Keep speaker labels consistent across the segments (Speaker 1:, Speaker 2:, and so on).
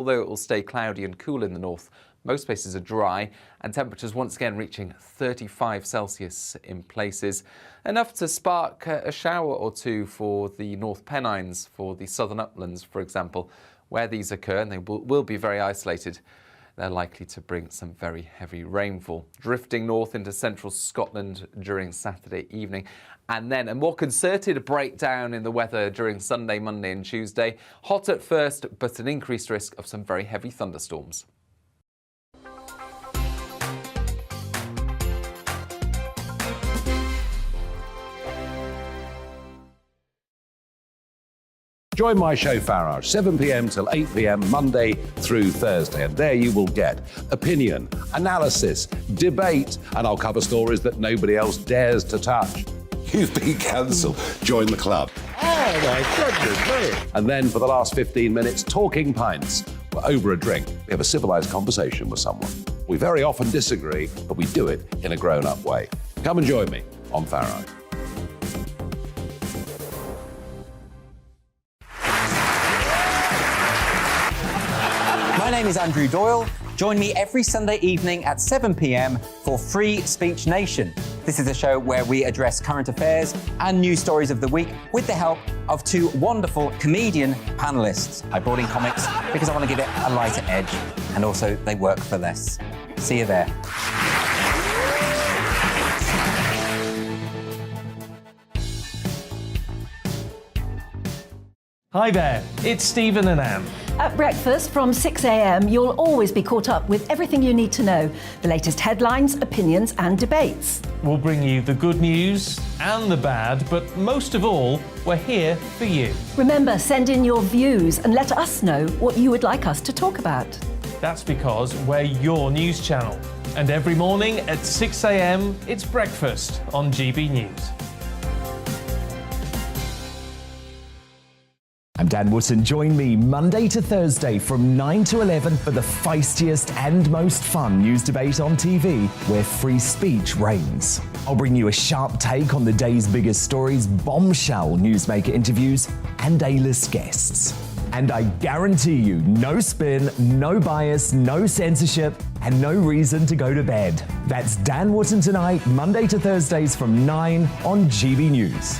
Speaker 1: Although it will stay cloudy and cool in the north, most places are dry, and temperatures once again reaching 35 Celsius in places. Enough to spark a shower or two for the North Pennines, for the southern uplands, for example. Where these occur, and they will be very isolated, they're likely to bring some very heavy rainfall. Drifting north into central Scotland during Saturday evening. And then a more concerted breakdown in the weather during Sunday, Monday and Tuesday. Hot at first, but an increased risk of some very heavy thunderstorms.
Speaker 2: Join my show Farage, 7 p.m. till 8 p.m. Monday through Thursday, and there you will get opinion, analysis, debate, and I'll cover stories that nobody else dares to touch. You've been cancelled. Join the club.
Speaker 3: Oh my goodness me.
Speaker 2: And then for the last 15 minutes, talking pints. We're over a drink. We have a civilised conversation with someone. We very often disagree, but we do it in a grown-up way. Come and join me on Farage.
Speaker 4: My name is Andrew Doyle. Join me every Sunday evening at 7 p.m. for Free Speech Nation. This is a show where we address current affairs and news stories of the week with the help of two wonderful comedian panellists. I brought in comics because I want to give it a lighter edge, and also they work for less. See you there.
Speaker 5: Hi there, it's Stephen and Anne.
Speaker 6: At breakfast from 6 a.m, you'll always be caught up with everything you need to know, the latest headlines, opinions and debates.
Speaker 5: We'll bring you the good news and the bad, but most of all, we're here for you.
Speaker 6: Remember, send in your views and let us know what you would like us to talk about.
Speaker 5: That's because we're your news channel. And every morning at 6 a.m, it's breakfast on GB News.
Speaker 7: I'm Dan Wootton. Join me Monday to Thursday from 9 to 11 for the feistiest and most fun news debate on TV, where free speech reigns. I'll bring you a sharp take on the day's biggest stories, bombshell newsmaker interviews, and A-list guests. And I guarantee you, no spin, no bias, no censorship, and no reason to go to bed. That's Dan Wootton Tonight, Monday to Thursdays from 9 on GB News.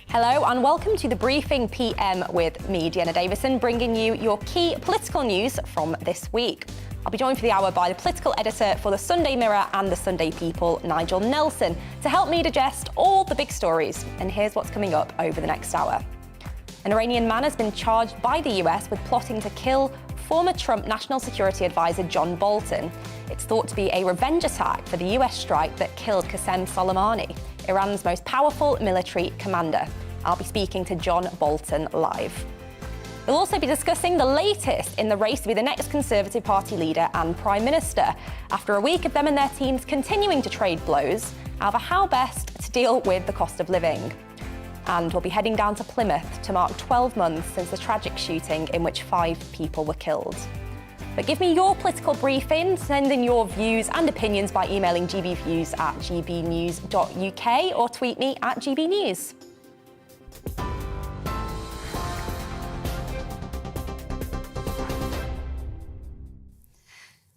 Speaker 8: Hello and welcome to the Briefing PM with me, Deanna Davison, bringing you your key political news from this week. I'll be joined for the hour by the political editor for the Sunday Mirror and the Sunday People, Nigel Nelson, to help me digest all the big stories. And here's what's coming up over the next hour. An Iranian man has been charged by the US with plotting to kill former Trump National Security Advisor John Bolton. It's thought to be a revenge attack for the US strike that killed Qasem Soleimani, Iran's most powerful military commander. I'll be speaking to John Bolton live. We'll also be discussing the latest in the race to be the next Conservative Party leader and Prime Minister. After a week of them and their teams continuing to trade blows over how best to deal with the cost of living. And we'll be heading down to Plymouth to mark 12 months since the tragic shooting in which 5 people were killed. But give me your political briefing, send in your views and opinions by emailing gbviews@gbnews.uk or tweet me at gbnews.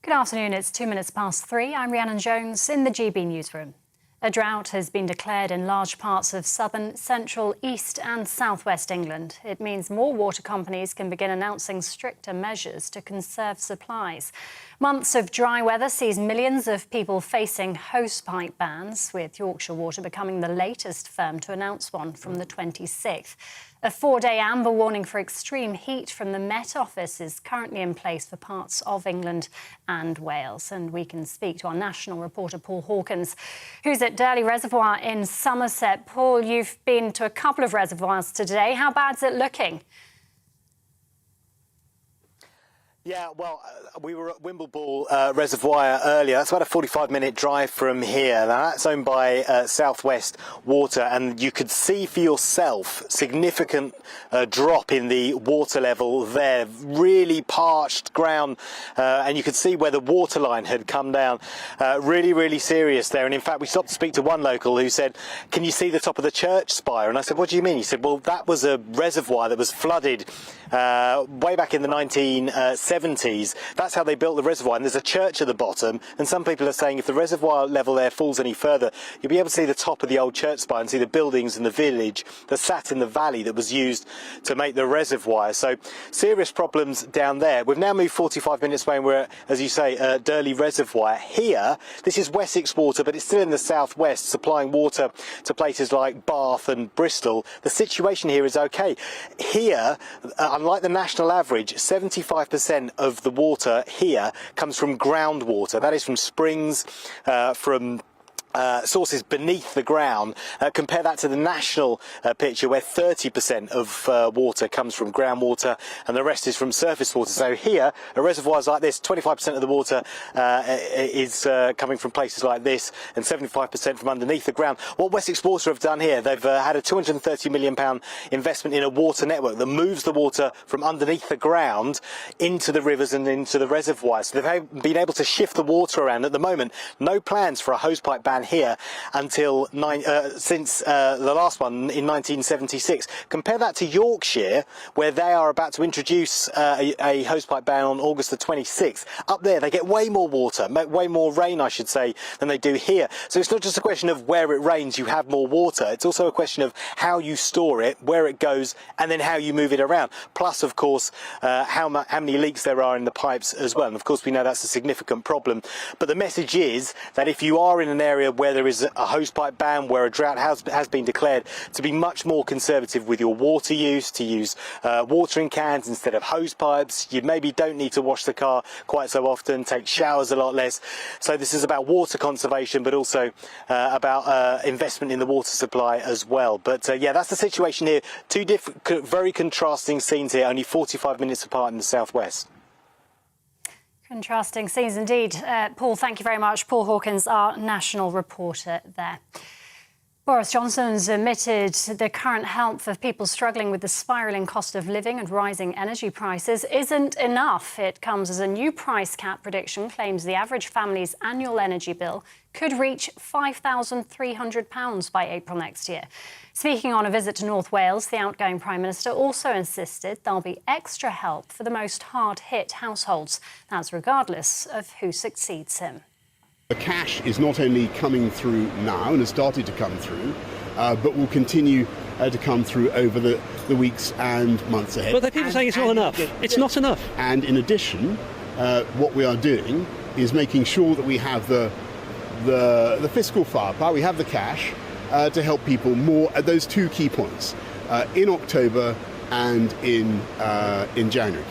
Speaker 9: Good afternoon, it's 2 minutes past 3. I'm Rhiannon Jones in the GB newsroom. A drought has been declared in large parts of southern, central, east and southwest England. It means more water companies can begin announcing stricter measures to conserve supplies. Months of dry weather sees millions of people facing hosepipe bans, with Yorkshire Water becoming the latest firm to announce one from the 26th. A 4-day amber warning for extreme heat from the Met Office is currently in place for parts of England and Wales. And we can speak to our national reporter, Paul Hawkins, who's at Durley Reservoir in Somerset. Paul, you've been to a couple of reservoirs today. How bad's it looking?
Speaker 10: Yeah, well, we were at Wimbleball Reservoir earlier. That's about a 45-minute drive from here. Now, that's owned by Southwest Water, and you could see for yourself significant drop in the water level there. Really parched ground, and you could see where the water line had come down. Really, really serious there. And in fact, we stopped to speak to one local who said, "Can you see the top of the church spire?" And I said, "What do you mean?" He said, "Well, that was a reservoir that was flooded way back in the 1970s. That's how they built the reservoir, and there's a church at the bottom, and some people are saying if the reservoir level there falls any further, you'll be able to see the top of the old church spire and see the buildings and the village that sat in the valley that was used to make the reservoir." So serious problems down there. We've now moved 45 minutes away, and we're at, as you say, Durley Reservoir. Here, this is Wessex Water, but it's still in the southwest, supplying water to places like Bath and Bristol. The situation here is okay. Here, unlike the national average, 75% of the water here comes from groundwater. That is from springs, from sources beneath the ground. Compare that to the national picture, where 30% of water comes from groundwater and the rest is from surface water. So here, a reservoirs like this, 25% of the water is coming from places like this, and 75% from underneath the ground. What Wessex Water have done here, they've had a £230 million investment in a water network that moves the water from underneath the ground into the rivers and into the reservoirs. So they've been able to shift the water around. At the moment, no plans for a hosepipe ban here until since the last one in 1976. Compare that to Yorkshire, where they are about to introduce a hosepipe ban on August the 26th. Up there, they get way more water, way more rain, I should say, than they do here. So it's not just a question of where it rains, you have more water. It's also a question of how you store it, where it goes, and then how you move it around. Plus, of course, how many leaks there are in the pipes as well. And of course, we know that's a significant problem. But the message is that if you are in an area where there is a hosepipe ban, where a drought has been declared, to be much more conservative with your water use, to use watering cans instead of hose pipes. You maybe don't need to wash the car quite so often, take showers a lot less. So this is about water conservation, but also about investment in the water supply as well. But yeah, that's the situation here. Two different, very contrasting scenes here, only 45 minutes apart in the southwest.
Speaker 9: Contrasting scenes indeed. Paul, thank you very much. Paul Hawkins, our national reporter there. Boris Johnson's admitted the current health of people struggling with the spiralling cost of living and rising energy prices isn't enough. It comes as a new price cap prediction claims the average family's annual energy bill could reach £5,300 by April next year. Speaking on a visit to North Wales, the outgoing Prime Minister also insisted there'll be extra help for the most hard-hit households. That's regardless of who succeeds him.
Speaker 11: The cash is not only coming through now and has started to come through, but will continue to come through over the weeks and months ahead.
Speaker 12: But people are saying it's not enough. It's not enough.
Speaker 11: And in addition, what we are doing is making sure that we have the fiscal firepower, we have the cash to help people more at those two key points, in October and in January.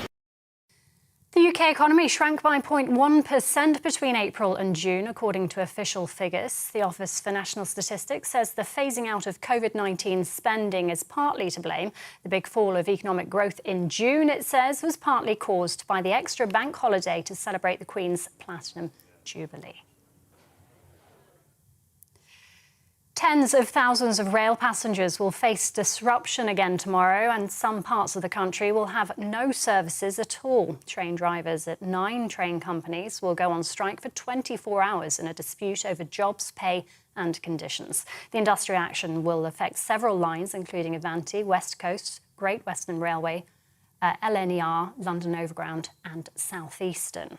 Speaker 9: The UK economy shrank by 0.1% between April and June, according to official figures. The Office for National Statistics says the phasing out of COVID-19 spending is partly to blame. The big fall of economic growth in June, it says, was partly caused by the extra bank holiday to celebrate the Queen's Platinum Jubilee. Tens of thousands of rail passengers will face disruption again tomorrow, and some parts of the country will have no services at all. Train drivers at 9 train companies will go on strike for 24 hours in a dispute over jobs, pay and conditions. The industry action will affect several lines, including Avanti, West Coast, Great Western Railway, LNER, London Overground and South Eastern.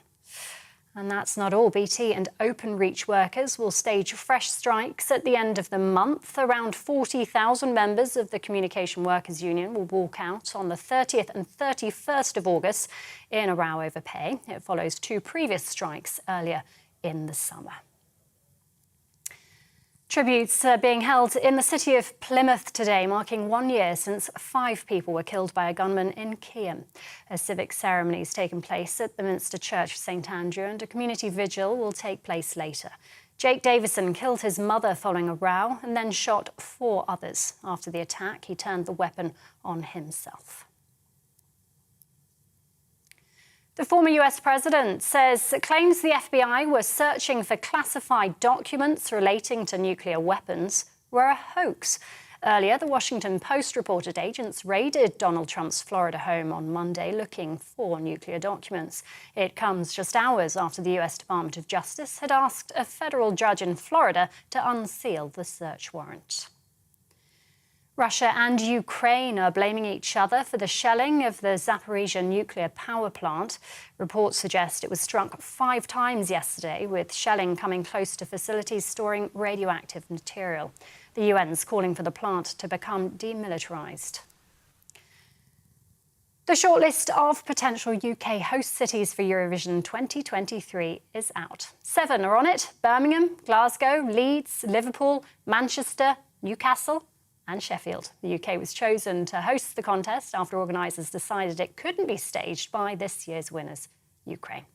Speaker 9: And that's not all. BT and Openreach workers will stage fresh strikes at the end of the month. Around 40,000 members of the Communication Workers Union will walk out on the 30th and 31st of August in a row over pay. It follows 2 previous strikes earlier in the summer. Tributes are being held in the city of Plymouth today, marking 1 year since 5 people were killed by a gunman in Kiam. A civic ceremony has taken place at the Minster Church of St Andrew, and a community vigil will take place later. Jake Davison killed his mother following a row and then shot 4 others. After the attack, he turned the weapon on himself. The former US president says claims the FBI were searching for classified documents relating to nuclear weapons were a hoax. Earlier, the Washington Post reported agents raided Donald Trump's Florida home on Monday looking for nuclear documents. It comes just hours after the US Department of Justice had asked a federal judge in Florida to unseal the search warrant. Russia and Ukraine are blaming each other for the shelling of the Zaparisian nuclear power plant. Reports suggest it was struck 5 times yesterday, with shelling coming close to facilities storing radioactive material. The UN's calling for the plant to become demilitarised. The shortlist of potential UK host cities for Eurovision 2023 is out. 7 are on it: Birmingham, Glasgow, Leeds, Liverpool, Manchester, Newcastle and Sheffield. The UK was chosen to host the contest after organisers decided it couldn't be staged by this year's winners, Ukraine.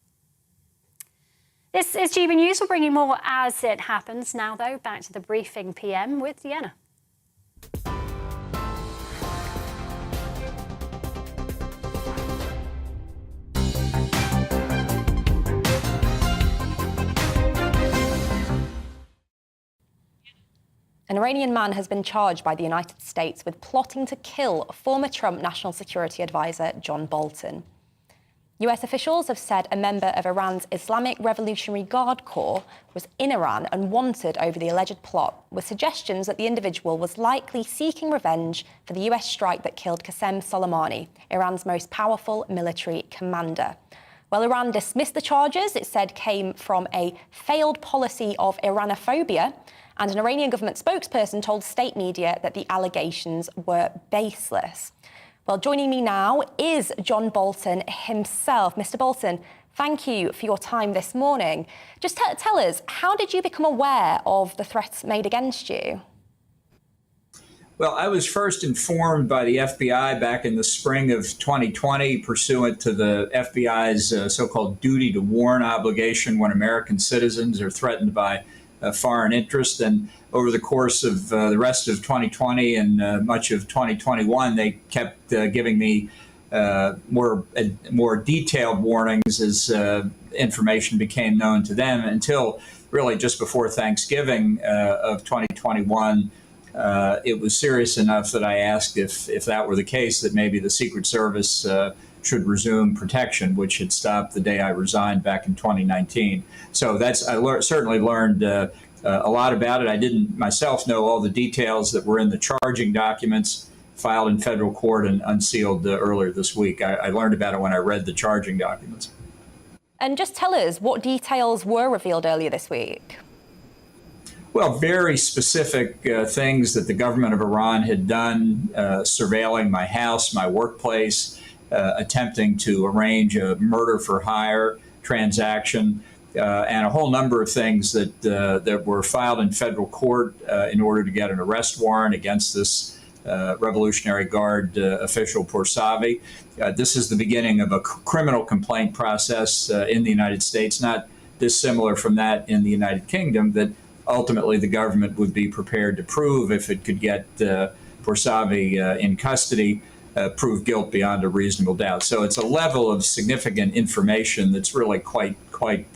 Speaker 9: This is GB News. We'll bring you more as it happens. Now, though, back to the briefing PM with Deanna.
Speaker 8: An Iranian man has been charged by the United States with plotting to kill former Trump National Security Advisor John Bolton. US officials have said a member of Iran's Islamic Revolutionary Guard Corps was in Iran and wanted over the alleged plot, with suggestions that the individual was likely seeking revenge for the US strike that killed Qasem Soleimani, Iran's most powerful military commander. While Iran dismissed the charges, it said came from a failed policy of Iranophobia, and an Iranian government spokesperson told state media that the allegations were baseless. Well, joining me now is John Bolton himself. Mr. Bolton, thank you for your time this morning. Just tell us, how did you become aware of the threats made against you?
Speaker 13: Well, I was first informed by the FBI back in the spring of 2020, pursuant to the FBI's so-called duty to warn obligation when American citizens are threatened by foreign interest. And over the course of the rest of 2020 and much of 2021, they kept giving me more detailed warnings as information became known to them, until really just before Thanksgiving of 2021. It was serious enough that I asked if that were the case, that maybe the Secret Service should resume protection, which had stopped the day I resigned back in 2019. So I certainly learned a lot about it. I didn't myself know all the details that were in the charging documents filed in federal court and unsealed earlier this week. I learned about it when I read the charging documents.
Speaker 8: And just tell us, what details were revealed earlier this week?
Speaker 13: Well, very specific things that the government of Iran had done, surveilling my house, my workplace, attempting to arrange a murder for hire transaction, and a whole number of things that were filed in federal court in order to get an arrest warrant against this Revolutionary Guard official, Poursavi. This is the beginning of a criminal complaint process in the United States, not dissimilar from that in the United Kingdom, that ultimately the government would be prepared to prove if it could get Poursavi in custody, prove guilt beyond a reasonable doubt. So it's a level of significant information that's really quite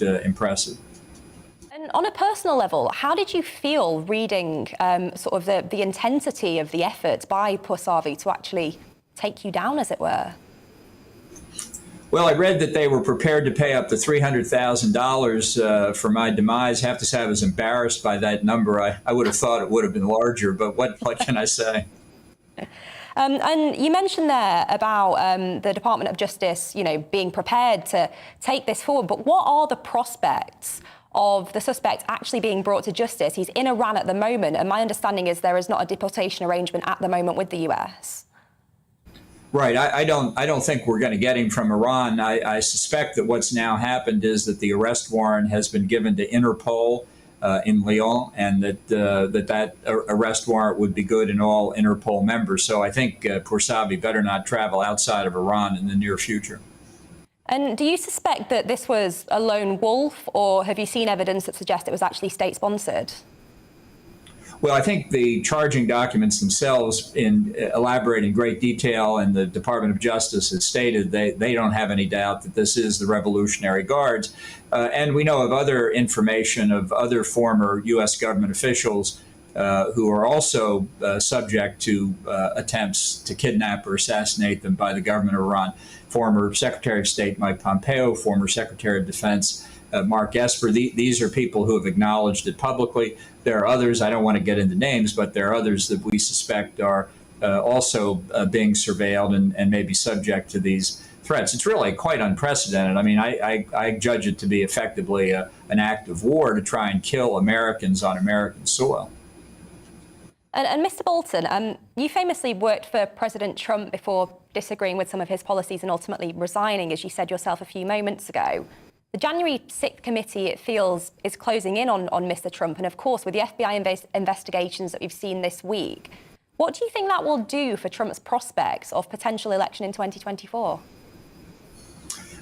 Speaker 13: impressive.
Speaker 8: And on a personal level, how did you feel reading sort of the intensity of the efforts by Poursavi to actually take you down, as it were?
Speaker 13: Well, I read that they were prepared to pay up to $300,000 for my demise. I have to say I was embarrassed by that number. I would have thought it would have been larger, but what can I say?
Speaker 8: And you mentioned there about the Department of Justice, being prepared to take this forward. But what are the prospects of the suspect actually being brought to justice? He's in Iran at the moment, and my understanding is there is not a deportation arrangement at the moment with the US.
Speaker 13: Right. I don't think we're going to get him from Iran. I suspect that what's now happened is that the arrest warrant has been given to Interpol in Lyon, and that arrest warrant would be good in all Interpol members. So I think Poursavi better not travel outside of Iran in the near future.
Speaker 8: And do you suspect that this was a lone wolf, or have you seen evidence that suggests it was actually state-sponsored?
Speaker 13: Well, I think the charging documents themselves elaborate in great detail, and the Department of Justice has stated they don't have any doubt that this is the Revolutionary Guards. And we know of other information of other former U.S. government officials who are also subject to attempts to kidnap or assassinate them by the government of Iran. Former Secretary of State Mike Pompeo, former Secretary of Defense Mark Esper. These are people who have acknowledged it publicly. There are others, I don't want to get into names, but there are others that we suspect are also being surveilled and may be subject to these threats. It's really quite unprecedented. I mean, I judge it to be effectively an act of war to try and kill Americans on American soil.
Speaker 8: And Mr. Bolton, you famously worked for President Trump before disagreeing with some of his policies and ultimately resigning, as you said yourself a few moments ago. The January 6th committee, it feels, is closing in on Mr. Trump. And of course, with the FBI investigations that we've seen this week, what do you think that will do for Trump's prospects of potential election in 2024?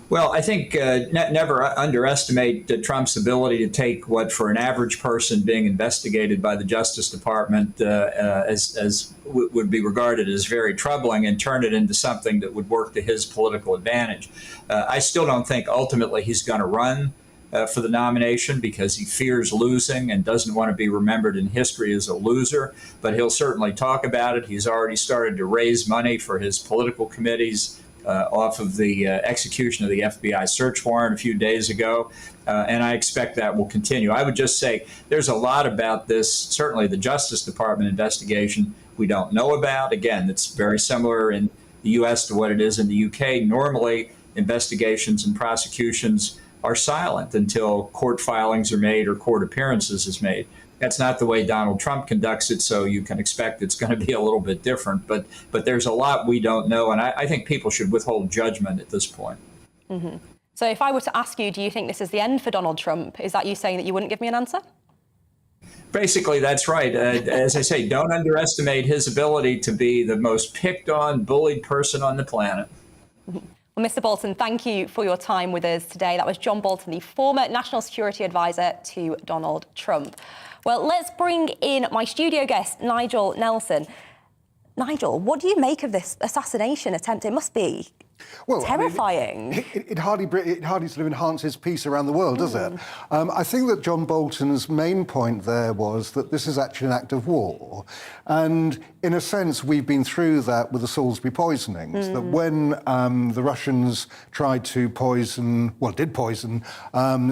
Speaker 13: Well, I think never underestimate Trump's ability to take what, for an average person being investigated by the Justice Department, as would be regarded as very troubling, and turn it into something that would work to his political advantage. I still don't think ultimately he's going to run for the nomination because he fears losing and doesn't want to be remembered in history as a loser. But he'll certainly talk about it. He's already started to raise money for his political committees off of the execution of the FBI search warrant a few days ago, and I expect that will continue. I would just say there's a lot about this, certainly the Justice Department investigation, we don't know about. Again, it's very similar in the U.S. to what it is in the U.K. Normally, investigations and prosecutions are silent until court filings are made or court appearances is made. That's not the way Donald Trump conducts it, so you can expect it's going to be a little bit different. But there's a lot we don't know, and I think people should withhold judgment at this point.
Speaker 8: Mm-hmm. So if I were to ask you, do you think this is the end for Donald Trump? Is that you saying that you wouldn't give me an answer?
Speaker 13: Basically, that's right. As I say, don't underestimate his ability to be the most picked on, bullied person on the planet.
Speaker 8: Mm-hmm. Well, Mr. Bolton, thank you for your time with us today. That was John Bolton, the former National Security Advisor to Donald Trump. Well, let's bring in my studio guest, Nigel Nelson. Nigel, what do you make of this assassination attempt? It must be terrifying.
Speaker 14: I mean, it hardly sort of enhances peace around the world, does it? I think that John Bolton's main point there was that this is actually an act of war. And in a sense, we've been through that with the Salisbury poisonings, that when the Russians tried to did poison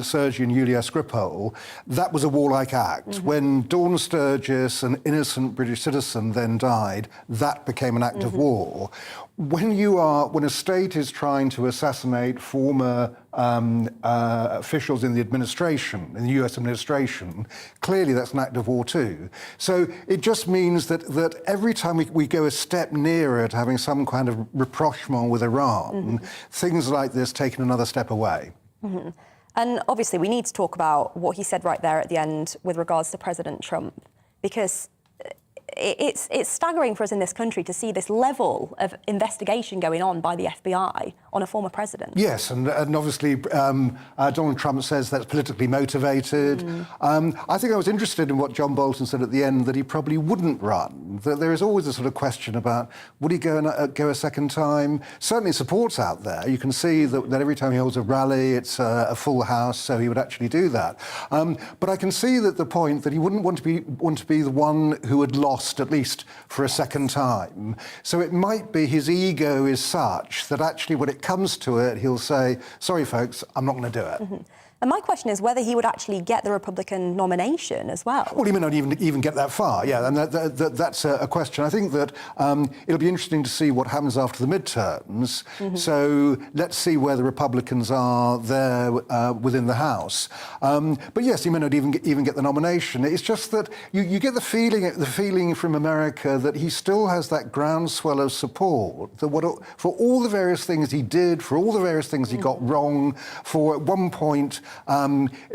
Speaker 14: Sergei and Yulia Skripal, that was a warlike act. When Dawn Sturgis, an innocent British citizen, then died, that became an act of war. When a state is trying to assassinate former officials in the administration, in the US administration, clearly that's an act of war too. So it just means that every time we go a step nearer to having some kind of rapprochement with Iran, things like this take another step away.
Speaker 8: And obviously we need to talk about what he said right there at the end with regards to President Trump, because it's staggering for us in this country to see this level of investigation going on by the FBI on a former president. Yes,
Speaker 14: and obviously Donald Trump says that's politically motivated. I think I was interested in what John Bolton said at the end, that he probably wouldn't run. That there is always a sort of question about, would he go a second time? Certainly support's out there. You can see that every time he holds a rally, it's a full house, so he would actually do that. But I can see that the point that he wouldn't want to be the one who had lost at least for a second time. So it might be his ego is such that actually when it comes to it, he'll say, sorry, folks, I'm not going to do it.
Speaker 8: And my question is whether he would actually get the Republican nomination as well.
Speaker 14: Well, he may not even get that far, yeah, and that's a question. I think that it'll be interesting to see what happens after the midterms. So let's see where the Republicans are there within the House. But yes, he may not even get the nomination. It's just that you get the feeling from America that he still has that groundswell of support, that for all the various things he did, for all the various things he got wrong, for at one point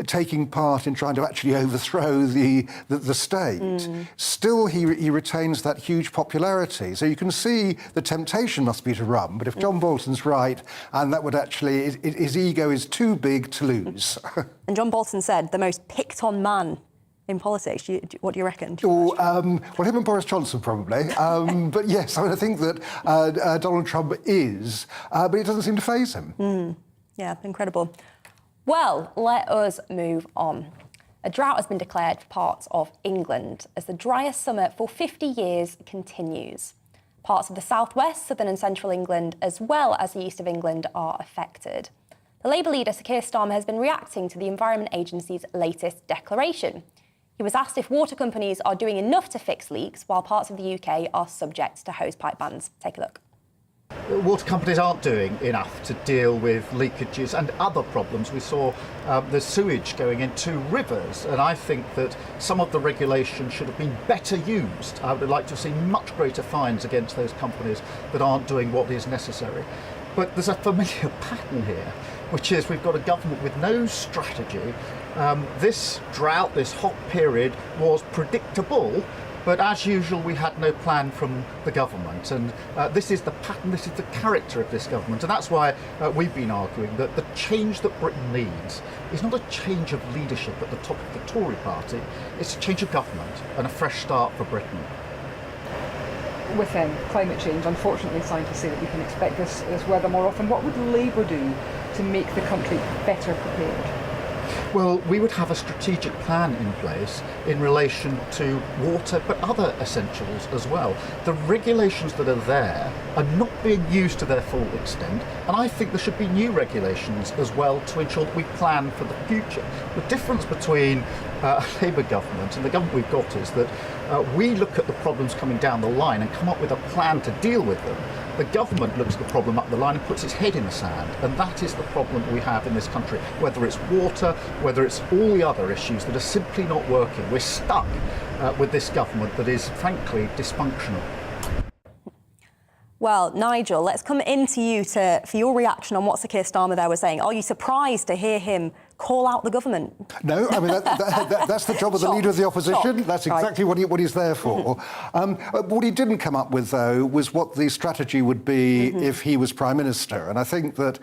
Speaker 14: taking part in trying to actually overthrow the state, still he retains that huge popularity. So you can see the temptation must be to run, but if John Bolton's right, and that would actually, his ego is too big to lose.
Speaker 8: And John Bolton said the most picked on man in politics? What do you reckon?
Speaker 14: Well, him and Boris Johnson probably. But yes, I think that Donald Trump is, but it doesn't seem to faze him.
Speaker 8: Yeah, incredible. Well, let us move on. A drought has been declared for parts of England as the driest summer for 50 years continues. Parts of the southwest, southern and central England, as well as the east of England, are affected. The Labour leader, Sir Keir Starmer, has been reacting to the Environment Agency's latest declaration. He was asked if water companies are doing enough to fix leaks while parts of the UK are subject to hosepipe bans. Take a look.
Speaker 15: Water companies aren't doing enough to deal with leakages and other problems. We saw the sewage going into rivers, and I think that some of the regulation should have been better used. I would like to see much greater fines against those companies that aren't doing what is necessary. But there's a familiar pattern here, which is we've got a government with no strategy. This drought, this hot period, was predictable. But as usual, we had no plan from the government, and this is the pattern, this is the character of this government, and that's why we've been arguing that the change that Britain needs is not a change of leadership at the top of the Tory party, it's a change of government and a fresh start for Britain.
Speaker 16: With climate change, unfortunately, scientists say that we can expect this weather more often. What would Labour do to make the country better prepared?
Speaker 15: Well, we would have a strategic plan in place in relation to water, but other essentials as well. The regulations that are there are not being used to their full extent, and I think there should be new regulations as well to ensure that we plan for the future. The difference between a Labour government and the government we've got is that we look at the problems coming down the line and come up with a plan to deal with them. The government looks at the problem up the line and puts its head in the sand, and that is the problem we have in this country, whether it's water, whether it's all the other issues that are simply not working. We're stuck with this government that is, frankly, dysfunctional.
Speaker 8: Well, Nigel, let's come into you for your reaction on what Sir Keir Starmer there was saying. Are you surprised to hear him call out the government?
Speaker 14: No, I mean, that's the job of the leader of the opposition. That's exactly what he's there for. What he didn't come up with, though, was what the strategy would be if he was Prime Minister. And I think that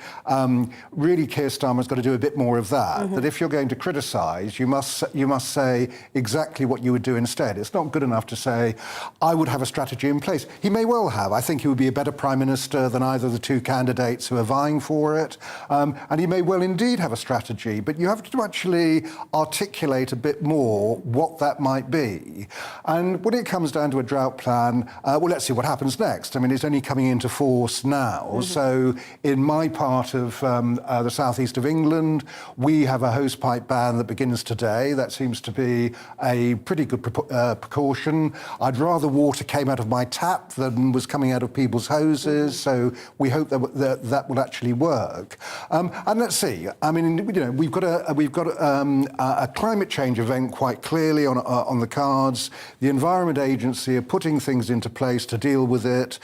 Speaker 14: really Keir Starmer's got to do a bit more of that, that if you're going to criticise, you must say exactly what you would do instead. It's not good enough to say, I would have a strategy in place. He may well have. I think he would be a better Prime Minister than either of the two candidates who are vying for it. And he may well indeed have a strategy. But you have to actually articulate a bit more what that might be. And when it comes down to a drought plan, well, let's see what happens next. I mean, it's only coming into force now. So in my part of the southeast of England, we have a hosepipe ban that begins today. That seems to be a pretty good precaution. I'd rather water came out of my tap than was coming out of people's hoses. So we hope that will actually work. And let's see. I mean, you know, we've got a climate change event quite clearly on the cards. The Environment Agency are putting things into place to deal with it.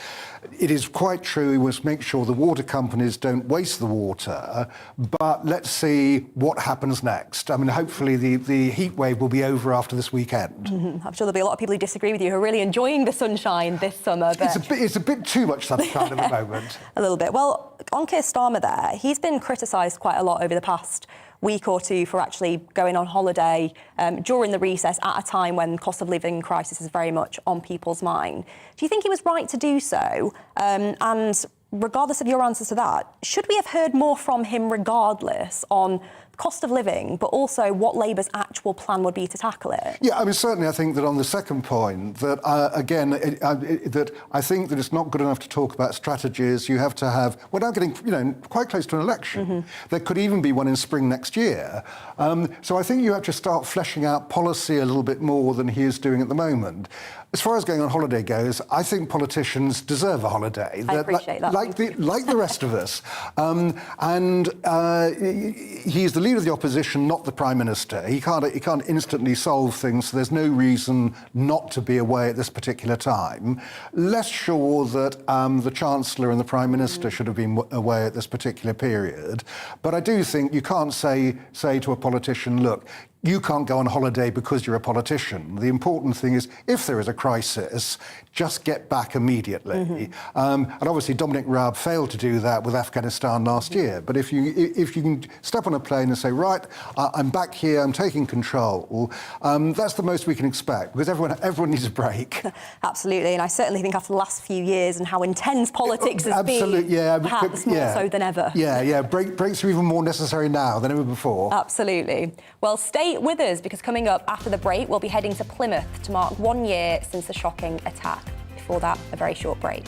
Speaker 14: It is quite true we must make sure the water companies don't waste the water, but let's see what happens next. I mean, hopefully the heat wave will be over after this weekend.
Speaker 8: I'm sure there'll be a lot of people who disagree with you who are really enjoying the sunshine this summer. But
Speaker 14: It's a bit too much sunshine at the moment.
Speaker 8: A little bit. Well, on Keir Starmer there, he's been criticised quite a lot over the past week or two for actually going on holiday during the recess at a time when cost of living crisis is very much on people's mind. Do you think he was right to do so? And regardless of your answers to that, should we have heard more from him regardless on cost of living, but also what Labour's actual plan would be to tackle it?
Speaker 14: Yeah, I mean, certainly I think that on the second point, that that I think that it's not good enough to talk about strategies. You have to have, we're now getting, you know, quite close to an election. There could even be one in spring next year. So I think you have to start fleshing out policy a little bit more than he is doing at the moment. As far as going on holiday goes, I think politicians deserve a holiday.
Speaker 8: I appreciate that.
Speaker 14: Like the rest of us. He's the leader of the opposition, not the Prime Minister. He can't instantly solve things, so there's no reason not to be away at this particular time. Less sure that the Chancellor and the Prime Minister should have been away at this particular period. But I do think you can't say to a politician, look, you can't go on holiday because you're a politician. The important thing is, if there is a crisis, just get back immediately. And obviously Dominic Raab failed to do that with Afghanistan last year. But if you can step on a plane and say, right, I'm back here, I'm taking control, that's the most we can expect, because everyone needs a break.
Speaker 8: Absolutely, and I certainly think after the last few years and how intense politics has been, perhaps more so than ever.
Speaker 14: Breaks are even more necessary now than ever before.
Speaker 8: Absolutely. Well, stay with us, because coming up after the break, we'll be heading to Plymouth to mark 1 year since the shocking attack. Before that, a very short break.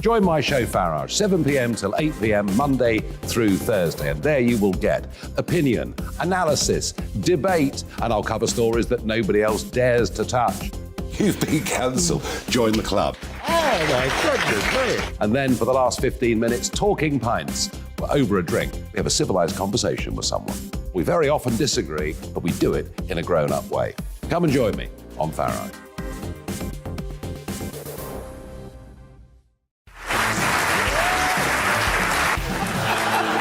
Speaker 2: Join my show Farage, 7 p.m. till 8 p.m. Monday through Thursday, and there you will get opinion, analysis, debate, and I'll cover stories that nobody else dares to touch. You've been cancelled. Join the club.
Speaker 3: Oh my goodness me.
Speaker 2: And then for the last 15 minutes, talking pints. Over a drink, we have a civilised conversation with someone. We very often disagree, but we do it in a grown-up way. Come and join me on Farage.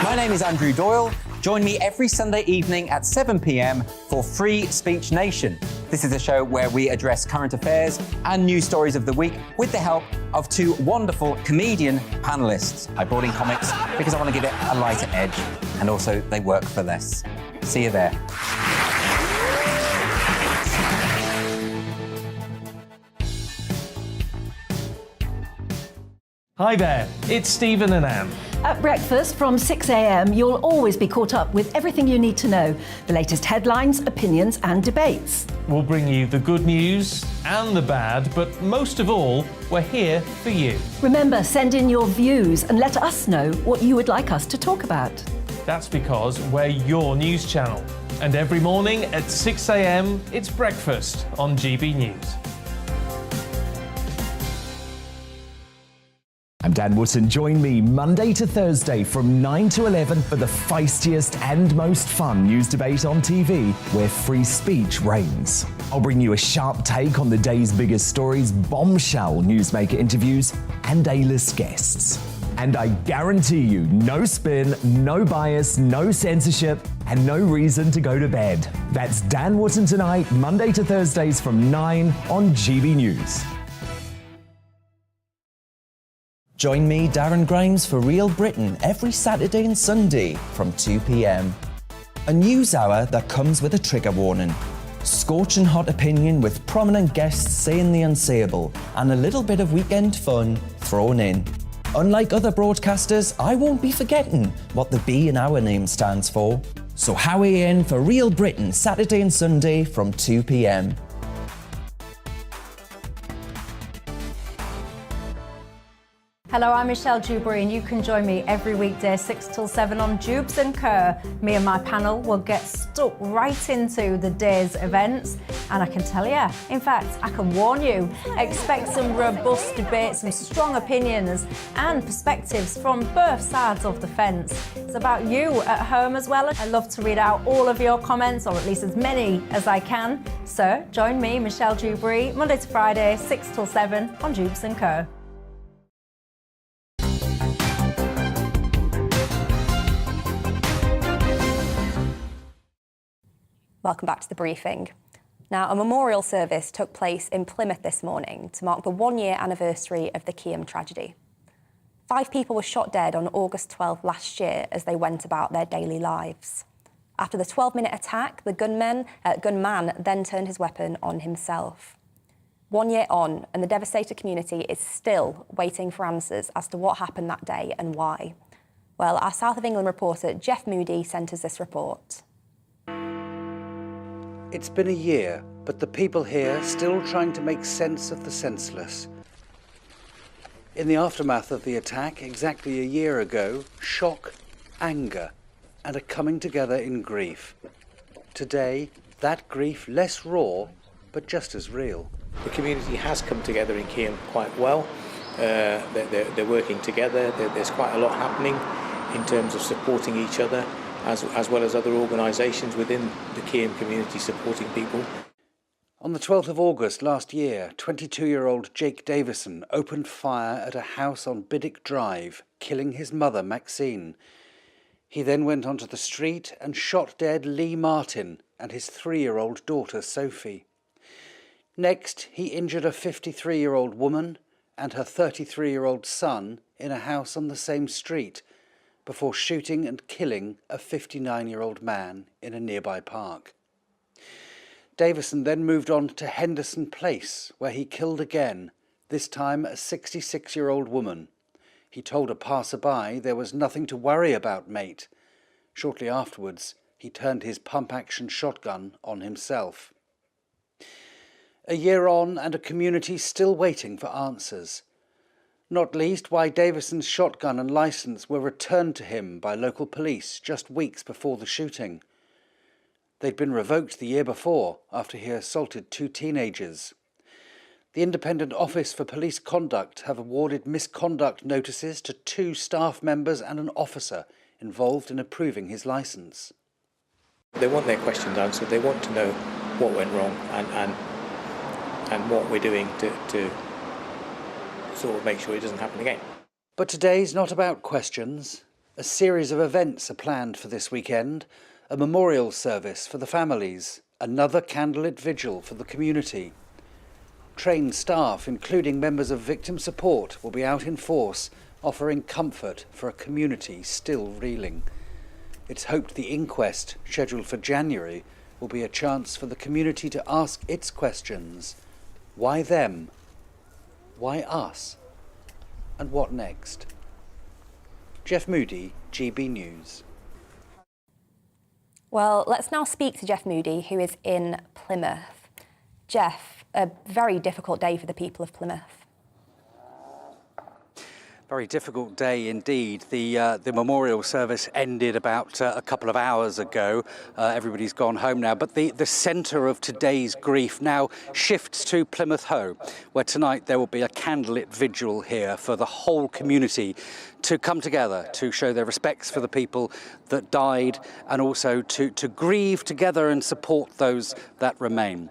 Speaker 4: My name is Andrew Doyle. Join me every Sunday evening at 7 p.m. for Free Speech Nation. This is a show where we address current affairs and news stories of the week with the help of two wonderful comedian panellists. I brought in comics because I want to give it a lighter edge, and also they work for less. See you there.
Speaker 5: Hi there, it's Stephen and Anne.
Speaker 6: At breakfast from 6 a.m, you'll always be caught up with everything you need to know, the latest headlines, opinions and debates.
Speaker 5: We'll bring you the good news and the bad, but most of all, we're here for you.
Speaker 6: Remember, send in your views and let us know what you would like us to talk about.
Speaker 5: That's because we're your news channel. And every morning at 6 a.m, it's breakfast on GB News.
Speaker 7: I'm Dan Wootton. Join me Monday to Thursday from 9 to 11 for the feistiest and most fun news debate on TV, where free speech reigns. I'll bring you a sharp take on the day's biggest stories, bombshell newsmaker interviews, and A-list guests. And I guarantee you, no spin, no bias, no censorship, and no reason to go to bed. That's Dan Wootton Tonight, Monday to Thursdays from 9 on GB News.
Speaker 17: Join me, Darren Grimes, for Real Britain every Saturday and Sunday from 2 p.m. A news hour that comes with a trigger warning. Scorching hot opinion with prominent guests saying the unsayable, and a little bit of weekend fun thrown in. Unlike other broadcasters, I won't be forgetting what the B in our name stands for. So howie in for Real Britain Saturday and Sunday from 2 p.m.
Speaker 18: Hello, I'm Michelle Dewberry, and you can join me every weekday 6 till 7 on Jubes and Kerr. Me and my panel will get stuck right into the day's events, and I can tell you, in fact, I can warn you, expect some robust debates, some strong opinions and perspectives from both sides of the fence. It's about you at home as well. I love to read out all of your comments, or at least as many as I can. So join me, Michelle Dewberry, Monday to Friday, 6 till 7 on Jubes and Kerr.
Speaker 8: Welcome back to the briefing. Now, a memorial service took place in Plymouth this morning to mark the 1 year anniversary of the Keyham tragedy. 5 people were shot dead on August 12 last year as they went about their daily lives. After the 12-minute attack, the gunman then turned his weapon on himself. 1 year on, and the devastated community is still waiting for answers as to what happened that day and why. Well, our South of England reporter Jeff Moody sent us this report.
Speaker 19: It's been a year, but the people here still trying to make sense of the senseless. In the aftermath of the attack, exactly a year ago, shock, anger, and a coming together in grief. Today, that grief less raw, but just as real.
Speaker 20: The community has come together in Keyham quite well. They're working together. There's quite a lot happening in terms of supporting each other, as well as other organisations within the Keyham community supporting people.
Speaker 19: On the 12th of August last year, 22-year-old Jake Davison opened fire at a house on Biddick Drive, killing his mother, Maxine. He then went onto the street and shot dead Lee Martin and his 3-year-old daughter, Sophie. Next, he injured a 53-year-old woman and her 33-year-old son in a house on the same street, before shooting and killing a 59-year-old man in a nearby park. Davison then moved on to Henderson Place, where he killed again, this time a 66-year-old woman. He told a passerby there was nothing to worry about, mate. Shortly afterwards, he turned his pump-action shotgun on himself. A year on and a community still waiting for answers. Not least why Davison's shotgun and licence were returned to him by local police just weeks before the shooting. They'd been revoked the year before after he assaulted 2 teenagers. The Independent Office for Police Conduct have awarded misconduct notices to 2 staff members and an officer involved in approving his licence.
Speaker 20: They want their questions answered. They want to know what went wrong and what we're doing to sort of make sure it doesn't happen again.
Speaker 19: But today's not about questions. A series of events are planned for this weekend. A memorial service for the families, another candlelit vigil for the community. Trained staff, including members of victim support, will be out in force, offering comfort for a community still reeling. It's hoped the inquest, scheduled for January, will be a chance for the community to ask its questions. Why them? Why us? And what next? Jeff Moody, GB News.
Speaker 8: Well, let's now speak to Jeff Moody, who is in Plymouth. Jeff, a very difficult day for the people of Plymouth.
Speaker 19: Very difficult day indeed. The memorial service ended about a couple of hours ago. Everybody's gone home now, but the centre of today's grief now shifts to Plymouth Hoe, where tonight there will be a candlelit vigil here for the whole community to come together to show their respects for the people that died and also to grieve together and support those that remain.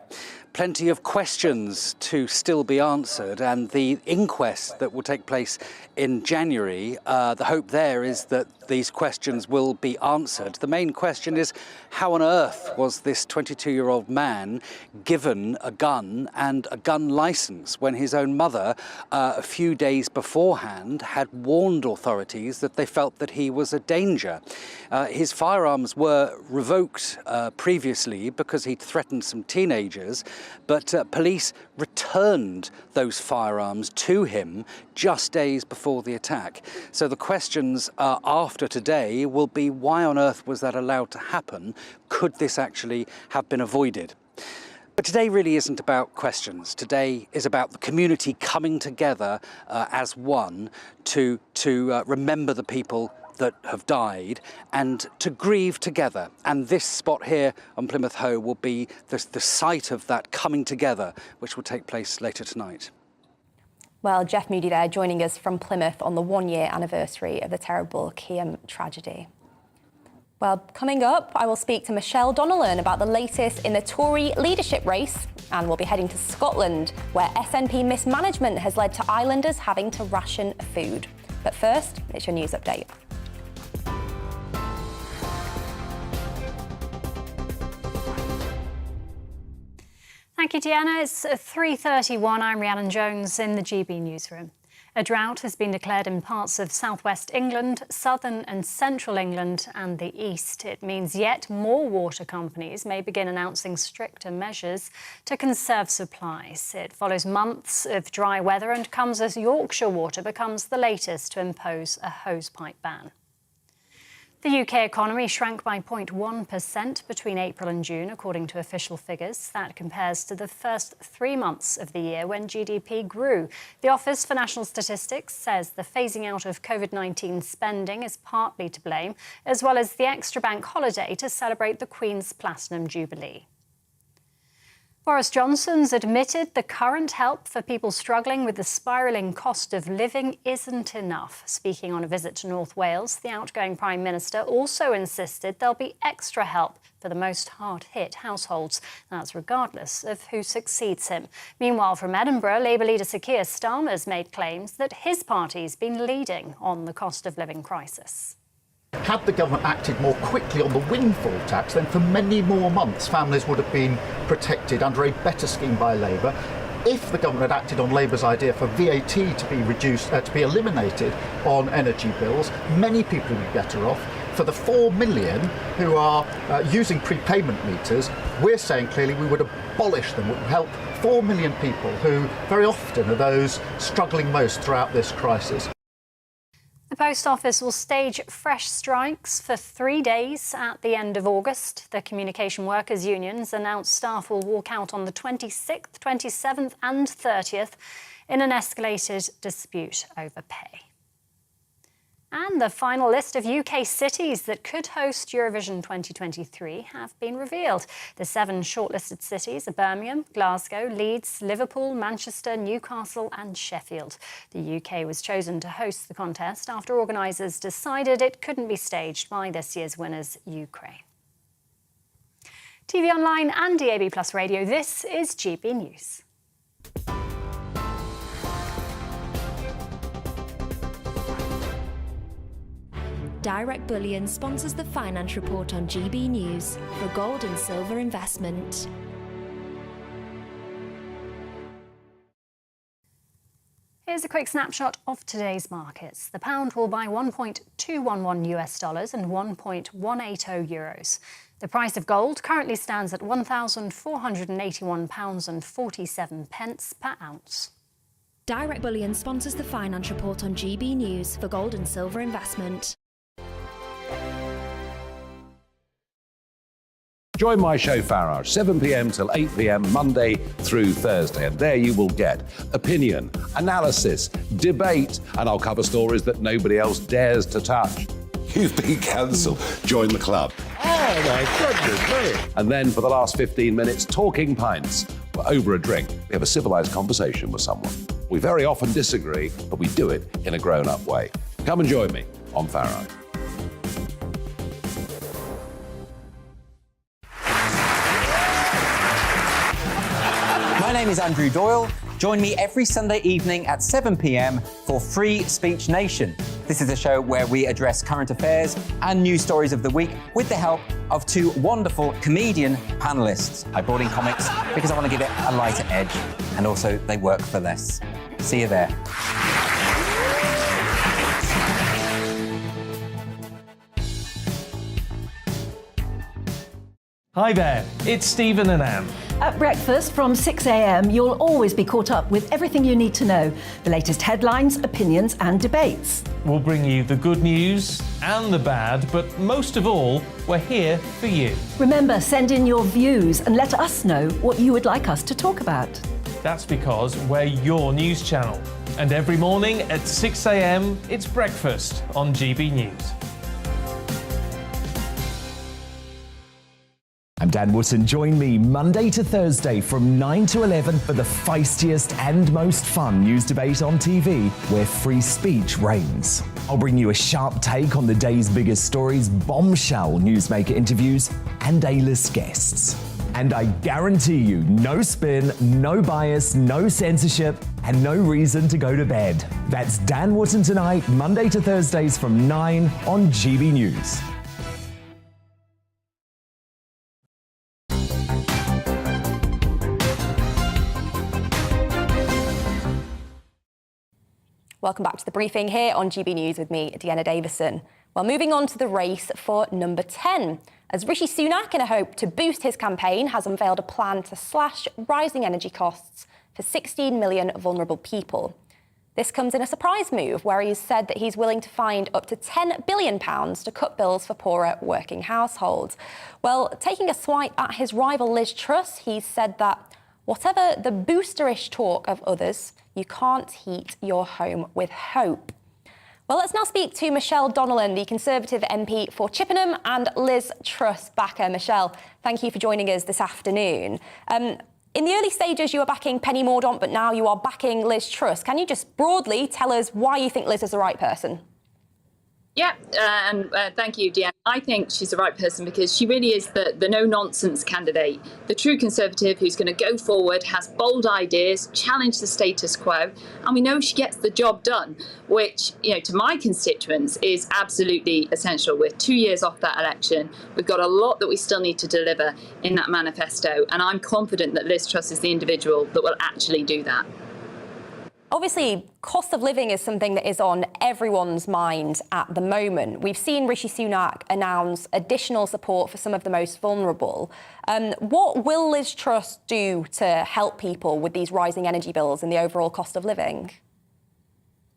Speaker 19: Plenty of questions to still be answered, and the inquest that will take place in January, the hope there is that these questions will be answered. The main question is, how on earth was this 22-year-old man given a gun and a gun licence when his own mother, a few days beforehand, had warned authorities that they felt that he was a danger? His firearms were revoked previously because he'd threatened some teenagers, but police returned those firearms to him just days before the attack. So the questions after today will be, why on earth was that allowed to happen? Could this actually have been avoided? But today really isn't about questions. Today is about the community coming together as one to remember the people that have died and to grieve together. And this spot here on Plymouth Hoe will be the site of that coming together, which will take place later tonight.
Speaker 8: Well, Jeff Moody there, joining us from Plymouth on the 1-year anniversary of the terrible Keyham tragedy. Well, coming up, I will speak to Michelle Donnellan about the latest in the Tory leadership race, and we'll be heading to Scotland, where SNP mismanagement has led to islanders having to ration food. But first, it's your news update.
Speaker 9: Thank you, Deanna. It's 3:31. I'm Rhiannon Jones in the GB newsroom. A drought has been declared in parts of southwest England, southern and central England and the east. It means yet more water companies may begin announcing stricter measures to conserve supplies. It follows months of dry weather and comes as Yorkshire Water becomes the latest to impose a hosepipe ban. The UK economy shrank by 0.1% between April and June, according to official figures. That compares to the first 3 months of the year when GDP grew. The Office for National Statistics says the phasing out of COVID-19 spending is partly to blame, as well as the extra bank holiday to celebrate the Queen's Platinum Jubilee. Boris Johnson's admitted the current help for people struggling with the spiralling cost of living isn't enough. Speaking on a visit to North Wales, the outgoing Prime Minister also insisted there'll be extra help for the most hard-hit households. That's regardless of who succeeds him. Meanwhile, from Edinburgh, Labour leader Sir Keir Starmer's made claims that his party's been leading on the cost of living crisis.
Speaker 15: Had the government acted more quickly on the windfall tax, then for many more months families would have been protected under a better scheme by Labour. If the government had acted on Labour's idea for VAT to be reduced, to be eliminated on energy bills, many people would be better off. For the 4 million who are using prepayment meters, we're saying clearly we would abolish them. It would help 4 million people who very often are those struggling most throughout this crisis.
Speaker 9: The Post Office will stage fresh strikes for 3 days at the end of August. The communication workers' unions announced staff will walk out on the 26th, 27th and 30th in an escalated dispute over pay. And the final list of UK cities that could host Eurovision 2023 have been revealed. The 7 shortlisted cities are Birmingham, Glasgow, Leeds, Liverpool, Manchester, Newcastle and Sheffield. The UK was chosen to host the contest after organisers decided it couldn't be staged by this year's winners, Ukraine. TV Online and DAB+ Radio, this is GB News.
Speaker 21: Direct Bullion sponsors the Finance Report on GB News for gold and silver investment.
Speaker 9: Here's a quick snapshot of today's markets. The pound will buy $1.211 US and 1.180 euros. The price of gold currently stands at £1,481.47 per ounce.
Speaker 21: Direct Bullion sponsors the Finance Report on GB News for gold and silver investment.
Speaker 2: Join my show Farage, 7 p.m. till 8 p.m. Monday through Thursday. And there you will get opinion, analysis, debate, and I'll cover stories that nobody else dares to touch. You've been cancelled. Join the club.
Speaker 3: Oh, my goodness me.
Speaker 2: And then for the last 15 minutes, talking pints. We're over a drink. We have a civilised conversation with someone. We very often disagree, but we do it in a grown-up way. Come and join me on Farage.
Speaker 4: My name is Andrew Doyle. Join me every Sunday evening at 7 p.m. for Free Speech Nation. This is a show where we address current affairs and news stories of the week with the help of 2 wonderful comedian panellists. I brought in comics because I want to give it a lighter edge, and also they work for less. See you there.
Speaker 5: Hi there, it's Stephen and Anne.
Speaker 6: At breakfast from 6 a.m, you'll always be caught up with everything you need to know, the latest headlines, opinions and debates.
Speaker 5: We'll bring you the good news and the bad, but most of all, we're here for you.
Speaker 6: Remember, send in your views and let us know what you would like us to talk about.
Speaker 5: That's because we're your news channel. And every morning at 6 a.m, it's breakfast on GB News.
Speaker 7: I'm Dan Wootton. Join me Monday to Thursday from 9 to 11 for the feistiest and most fun news debate on TV, where free speech reigns. I'll bring you a sharp take on the day's biggest stories, bombshell newsmaker interviews, and A-list guests. And I guarantee you, no spin, no bias, no censorship, and no reason to go to bed. That's Dan Wootton Tonight, Monday to Thursdays from 9 on GB News.
Speaker 8: Welcome back to The Briefing here on GB News with me, Deanna Davison. Well, moving on to the race for number 10. As Rishi Sunak, in a hope to boost his campaign, has unveiled a plan to slash rising energy costs for 16 million vulnerable people. This comes in a surprise move where he's said that he's willing to find up to £10 billion to cut bills for poorer working households. Well, taking a swipe at his rival Liz Truss, he's said that whatever the boosterish talk of others, you can't heat your home with hope. Well, let's now speak to Michelle Donnellan, the Conservative MP for Chippenham and Liz Truss backer. Michelle, thank you for joining us this afternoon. In the early stages, you were backing Penny Mordaunt, but now you are backing Liz Truss. Can you just broadly tell us why you think Liz is the right person?
Speaker 1: Yeah, and thank you, Deanne. I think she's the right person because she really is the no-nonsense candidate, the true Conservative who's going to go forward, has bold ideas, challenge the status quo, and we know she gets the job done, which, to my constituents is absolutely essential. We're 2 years off that election. We've got a lot that we still need to deliver in that manifesto, and I'm confident that Liz Truss is the individual that will actually do that.
Speaker 8: Obviously, cost of living is something that is on everyone's mind at the moment. We've seen Rishi Sunak announce additional support for some of the most vulnerable. What will Liz Truss do to help people with these rising energy bills and the overall cost of living?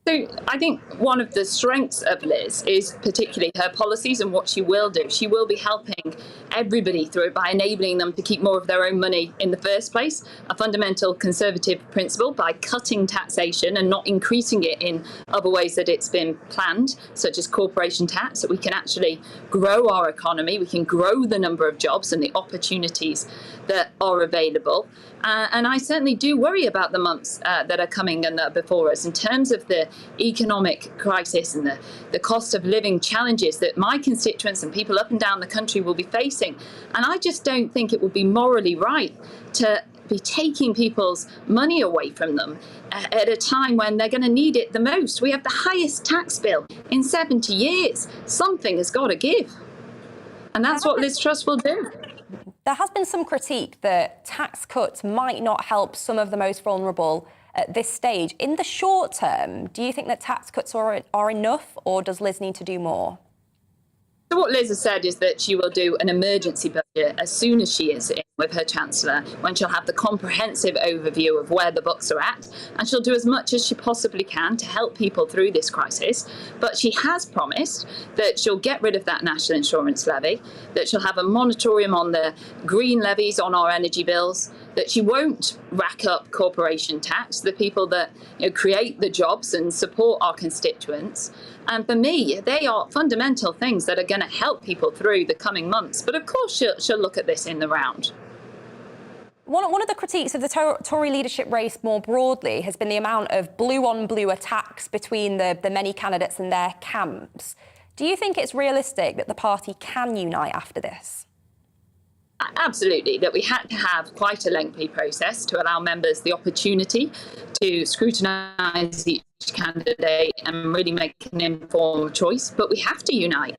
Speaker 1: So I think one of the strengths of Liz is particularly her policies and what she will do. She will be helping everybody through it by enabling them to keep more of their own money in the first place, a fundamental Conservative principle, by cutting taxation and not increasing it in other ways that it's been planned, such as corporation tax, that we can actually grow our economy, we can grow the number of jobs and the opportunities that are available. And I certainly do worry about the months that are coming and that are before us in terms of the economic crisis and the cost of living challenges that my constituents and people up and down the country will be facing. And I just don't think it would be morally right to be taking people's money away from them at a time when they're going to need it the most. We have the highest tax bill in 70 years. Something has got to give. And that's what Liz Truss will do.
Speaker 8: There has been some critique that tax cuts might not help some of the most vulnerable at this stage. In the short term, do you think that tax cuts are enough, or does Liz need to do more?
Speaker 1: So what Liz has said is that she will do an emergency budget as soon as she is in with her Chancellor, when she'll have the comprehensive overview of where the books are at, and she'll do as much as she possibly can to help people through this crisis. But she has promised that she'll get rid of that national insurance levy, that she'll have a moratorium on the green levies on our energy bills, that she won't rack up corporation tax, the people that create the jobs and support our constituents. And for me, they are fundamental things that are going to help people through the coming months. But of course, she'll look at this in the round.
Speaker 8: One of the critiques of the Tory leadership race more broadly has been the amount of blue-on-blue attacks between the many candidates and their camps. Do you think it's realistic that the party can unite after this?
Speaker 1: Absolutely, that we had to have quite a lengthy process to allow members the opportunity to scrutinise each candidate and really make an informed choice. But we have to unite.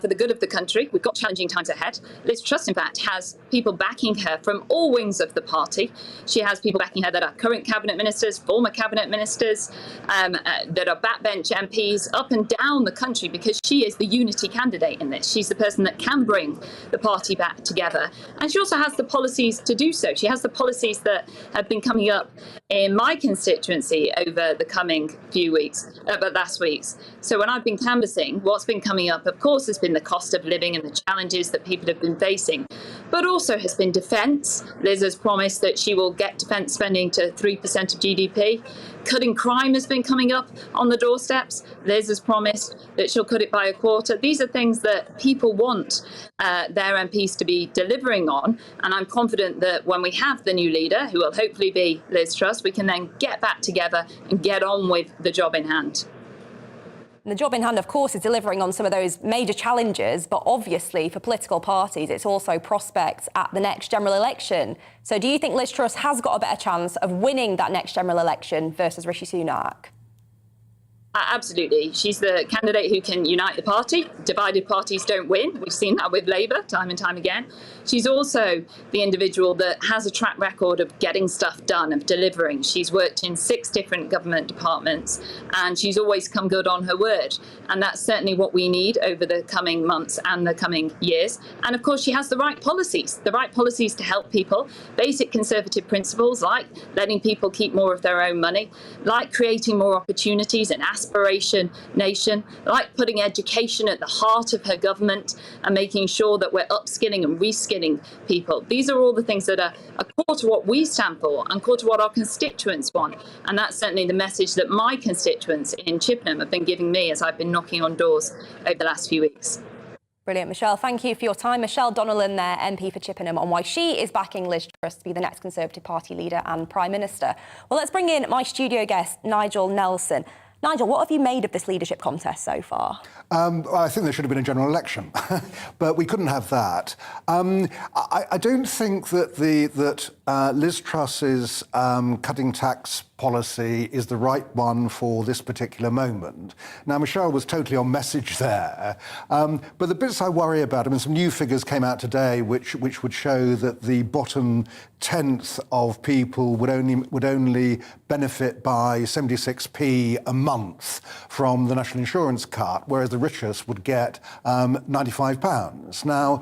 Speaker 1: For the good of the country. We've got challenging times ahead. Liz Truss, in fact, has people backing her from all wings of the party. She has people backing her that are current cabinet ministers, former cabinet ministers, that are backbench MPs up and down the country, because she is the unity candidate in this. She's the person that can bring the party back together. And she also has the policies to do so. She has the policies that have been coming up in my constituency over the coming few weeks, last weeks. So when I've been canvassing, what's been coming up, of course, has been the cost of living and the challenges that people have been facing, but also has been defence. Liz has promised that she will get defence spending to 3% of GDP. Cutting crime has been coming up on the doorsteps. Liz has promised that she'll cut it by a quarter. These are things that people want their MPs to be delivering on, and I'm confident that when we have the new leader, who will hopefully be Liz Truss, we can then get back together and get on with the job in hand.
Speaker 8: The job in hand, of course, is delivering on some of those major challenges, but obviously for political parties, it's also prospects at the next general election. So do you think Liz Truss has got a better chance of winning that next general election versus Rishi Sunak?
Speaker 1: Absolutely. She's the candidate who can unite the party. Divided parties don't win. We've seen that with Labour time and time again. She's also the individual that has a track record of getting stuff done, of delivering. She's worked in 6 different government departments, and she's always come good on her word. And that's certainly what we need over the coming months and the coming years. And of course, she has the right policies to help people, basic Conservative principles like letting people keep more of their own money, like creating more opportunities and aspiration nation, like putting education at the heart of her government and making sure that we're upskilling and reskilling people. These are all the things that are core to what we stand for and core to what our constituents want. And that's certainly the message that my constituents in Chippenham have been giving me as I've been knocking on doors over the last few weeks.
Speaker 8: Brilliant, Michelle. Thank you for your time. Michelle Donnellan there, MP for Chippenham, on why she is backing Liz Truss to be the next Conservative Party leader and Prime Minister. Well, let's bring in my studio guest, Nigel Nelson. Nigel, what have you made of this leadership contest so far?
Speaker 14: I think there should have been a general election, but we couldn't have that. I don't think that Liz Truss's cutting tax policy is the right one for this particular moment. Now, Michelle was totally on message there, but the bits I worry about, I mean, some new figures came out today which would show that the bottom tenth of people would only benefit by 76p a month from the national insurance cut, whereas the richest would get £95. Now,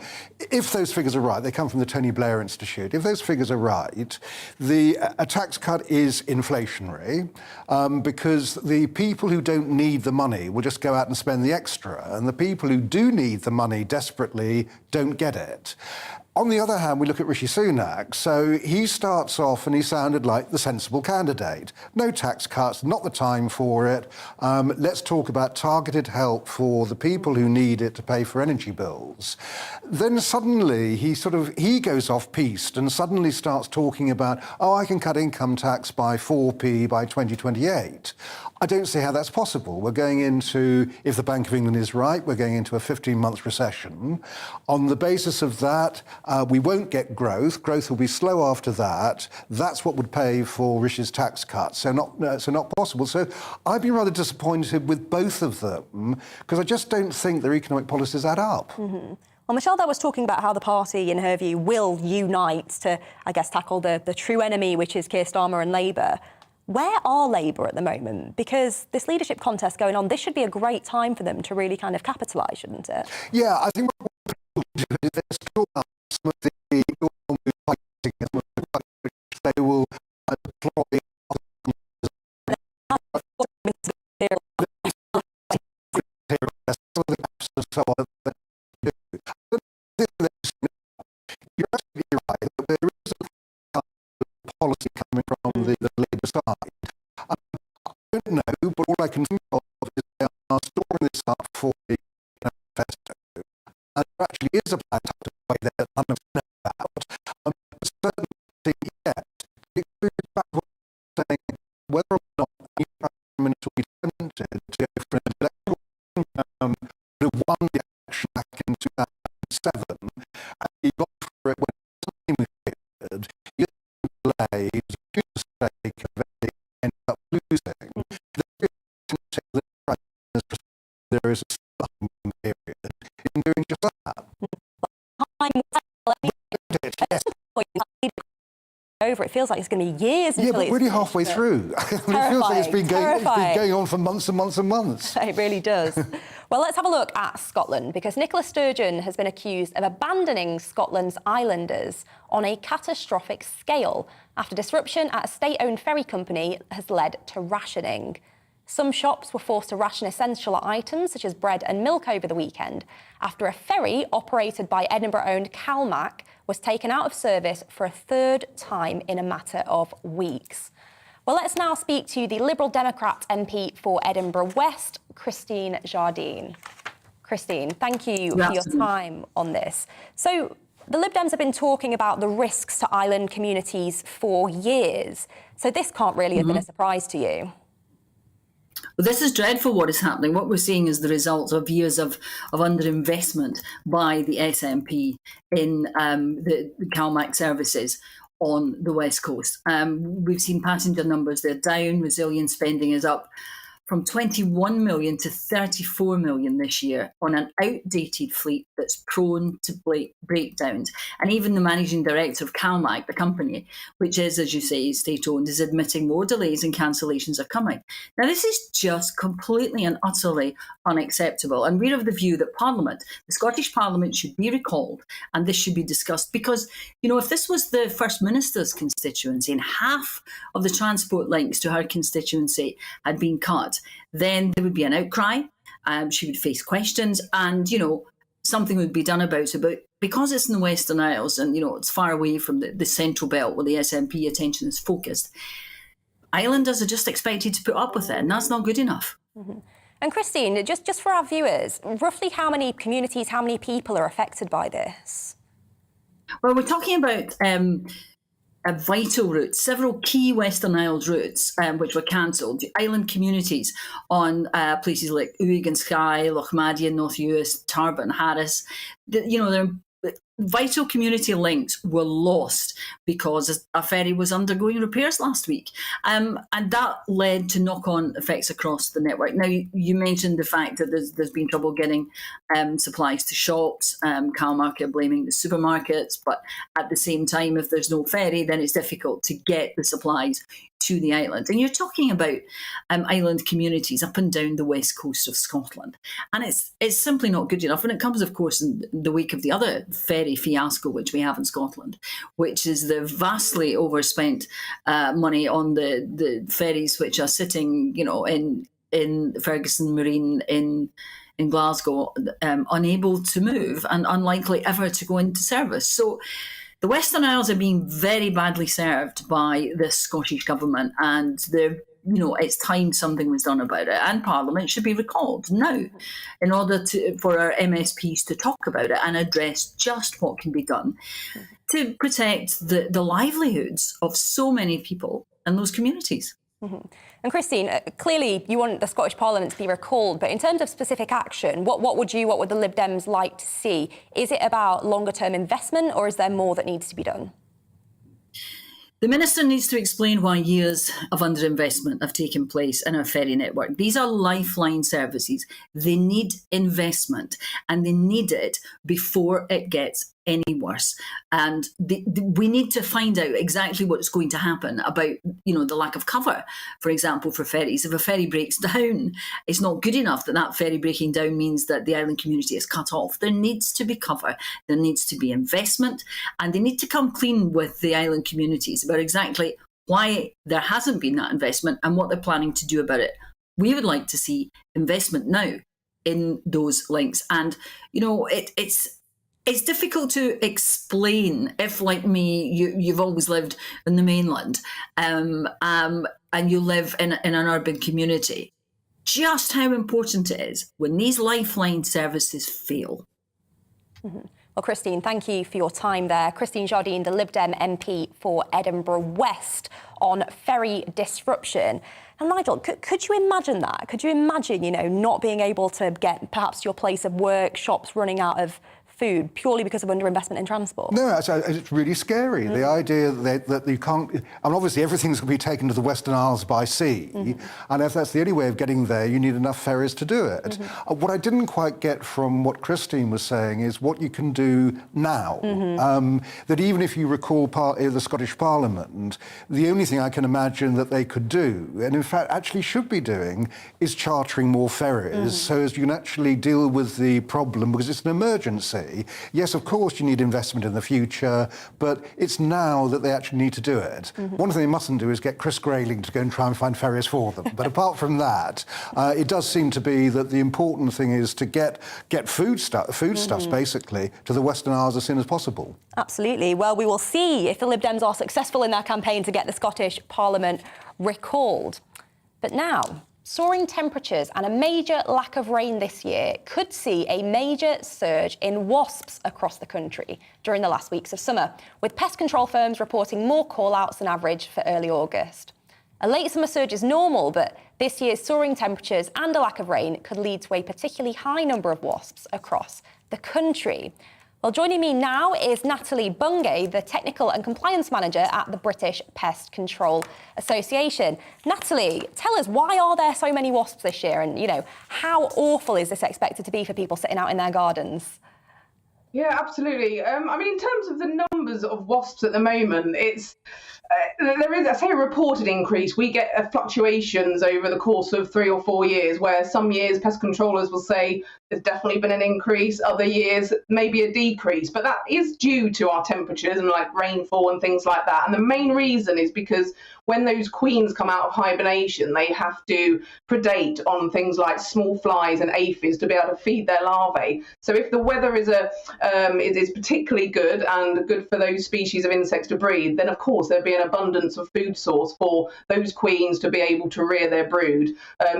Speaker 14: if those figures are right, they come from the Tony Blair Institute, if those figures are right, a tax cut is inflationary because the people who don't need the money will just go out and spend the extra, and the people who do need the money desperately don't get it. On the other hand, we look at Rishi Sunak. So he starts off and he sounded like the sensible candidate. No tax cuts, not the time for it. Let's talk about targeted help for the people who need it to pay for energy bills. Then suddenly he goes off-piste and suddenly starts talking about, oh, I can cut income tax by 4p by 2028. I don't see how that's possible. We're going into, if the Bank of England is right, we're going into a 15-month recession. On the basis of that, we won't get growth. Growth will be slow after that. That's what would pay for Rishi's tax cuts. So not possible. So I'd be rather disappointed with both of them because I just don't think their economic policies add up.
Speaker 8: Mm-hmm. Well, Michelle there was talking about how the party, in her view, will unite to, I guess, tackle the true enemy, which is Keir Starmer and Labour. Where are Labour at the moment? Because this leadership contest going on, this should be a great time for them to really kind of capitalise, shouldn't it?
Speaker 14: Yeah, I think what people do is they still have some of the which they will deploy. You're absolutely right that there is a policy coming from the Labour side. I don't know, but all I can think of is they are storing this up for the manifesto. And there actually is a plan tucked away there that none of us know about. But certainly, yes, it goes back to what I'm saying, whether or not the Prime Minister will be tempted to go for an electoral would have won the election back in 2007, and he got for it when time was favored. He delayed, it was a huge mistake, and they ended up losing. There is a starting period in doing just that.
Speaker 8: Over. It feels like it's going to be years until
Speaker 14: but
Speaker 8: it's
Speaker 14: really halfway through. It feels like it's been going on for months and months and months.
Speaker 8: It really does. Well, let's have a look at Scotland, because Nicola Sturgeon has been accused of abandoning Scotland's islanders on a catastrophic scale after disruption at a state-owned ferry company has led to rationing. Some shops were forced to ration essential items such as bread and milk over the weekend after a ferry operated by Edinburgh-owned CalMac was taken out of service for a third time in a matter of weeks. Well, let's now speak to the Liberal Democrat MP for Edinburgh West, Christine Jardine. Christine, thank you for your time on this. So the Lib Dems have been talking about the risks to island communities for years. So this can't really have been a surprise to you.
Speaker 10: Well, this is dreadful what is happening. What we're seeing is the result of years of underinvestment by the SNP in the CalMac services on the West Coast. We've seen passenger numbers, they're down, resilient spending is up from 21 million to 34 million this year on an outdated fleet that's prone to breakdowns. And even the managing director of CalMac, the company, which is, as you say, state-owned, is admitting more delays and cancellations are coming. Now, this is just completely and utterly unacceptable. And we're of the view that Parliament, the Scottish Parliament, should be recalled and this should be discussed because, you know, if this was the First Minister's constituency and half of the transport links to her constituency had been cut, then there would be an outcry. She would face questions, and something would be done about it. But because it's in the Western Isles, and it's far away from the central belt where the SNP attention is focused, islanders are just expected to put up with it, and that's not good enough.
Speaker 8: Mm-hmm. And Christine, just for our viewers, roughly how many communities, how many people are affected by this?
Speaker 10: Well, we're talking about vital routes, several key Western Isles routes which were cancelled. Island communities on places like Uig and Skye, Lochmaddy and North Uist, Tarbert and Harris. They're vital community links were lost because a ferry was undergoing repairs last week. And that led to knock-on effects across the network. Now, you mentioned the fact that there's been trouble getting supplies to shops. CalMarket are blaming the supermarkets, but at the same time, if there's no ferry, then it's difficult to get the supplies to the island. And you're talking about island communities up and down the west coast of Scotland. And it's simply not good enough. And it comes, of course, in the wake of the other ferry fiasco which we have in Scotland, which is the vastly overspent money on the ferries which are sitting, in Ferguson Marine in Glasgow, unable to move and unlikely ever to go into service. So the Western Isles are being very badly served by the Scottish Government, and it's time something was done about it. And Parliament should be recalled now in order for our MSPs to talk about it and address just what can be done to protect the livelihoods of so many people in those communities.
Speaker 8: Mm-hmm. And Christine, clearly you want the Scottish Parliament to be recalled, but in terms of specific action, what would the Lib Dems like to see? Is it about longer term investment, or is there more that needs to be done?
Speaker 10: The Minister needs to explain why years of underinvestment have taken place in our ferry network. These are lifeline services. They need investment, and they need it before it gets any worse. And we need to find out exactly what's going to happen about, the lack of cover, for example, for ferries. If a ferry breaks down, it's not good enough that ferry breaking down means that the island community is cut off. There needs to be cover. There needs to be investment, and they need to come clean with the island communities about exactly why there hasn't been that investment and what they're planning to do about it. We would like to see investment now in those links. And, it's difficult to explain if, like me, you've always lived in the mainland and you live in an urban community, just how important it is when these lifeline services fail.
Speaker 8: Mm-hmm. Well, Christine, thank you for your time there. Christine Jardine, the Lib Dem MP for Edinburgh West, on ferry disruption. And Nigel, could you imagine that? Could you imagine, not being able to get perhaps your place of work, shops running out of food purely because of underinvestment in transport?
Speaker 14: No, it's really scary. Mm-hmm. The idea that you can't... obviously everything's going to be taken to the Western Isles by sea, mm-hmm. and if that's the only way of getting there, you need enough ferries to do it. Mm-hmm. What I didn't quite get from what Christine was saying is what you can do now. Mm-hmm. That even if you recall the Scottish Parliament, the only thing I can imagine that they could do, and in fact actually should be doing, is chartering more ferries, so as you can actually deal with the problem, because it's an emergency. Yes, of course, you need investment in the future, but it's now that they actually need to do it. Mm-hmm. One thing they mustn't do is get Chris Grayling to go and try and find ferries for them. But apart from that, it does seem to be that the important thing is to get foodstuffs, basically, to the Western Isles as soon as possible.
Speaker 8: Absolutely. Well, we will see if the Lib Dems are successful in their campaign to get the Scottish Parliament recalled. But now, soaring temperatures and a major lack of rain this year could see a major surge in wasps across the country during the last weeks of summer, with pest control firms reporting more call-outs than average for early August. A late summer surge is normal, but this year's soaring temperatures and a lack of rain could lead to a particularly high number of wasps across the country. Well, joining me now is Natalie Bungay, the Technical and Compliance Manager at the British Pest Control Association. Natalie, tell us, why are there so many wasps this year? And, how awful is this expected to be for people sitting out in their gardens?
Speaker 12: Yeah, absolutely. In terms of the numbers of wasps at the moment, there is, I say, a reported increase. We get fluctuations over the course of 3 or 4 years, where some years pest controllers will say there's definitely been an increase. Other years, maybe a decrease, but that is due to our temperatures and like rainfall and things like that. And the main reason is because when those queens come out of hibernation, they have to predate on things like small flies and aphids to be able to feed their larvae. So if the weather is particularly good and good for those species of insects to breed, then of course there'd be an abundance of food source for those queens to be able to rear their brood.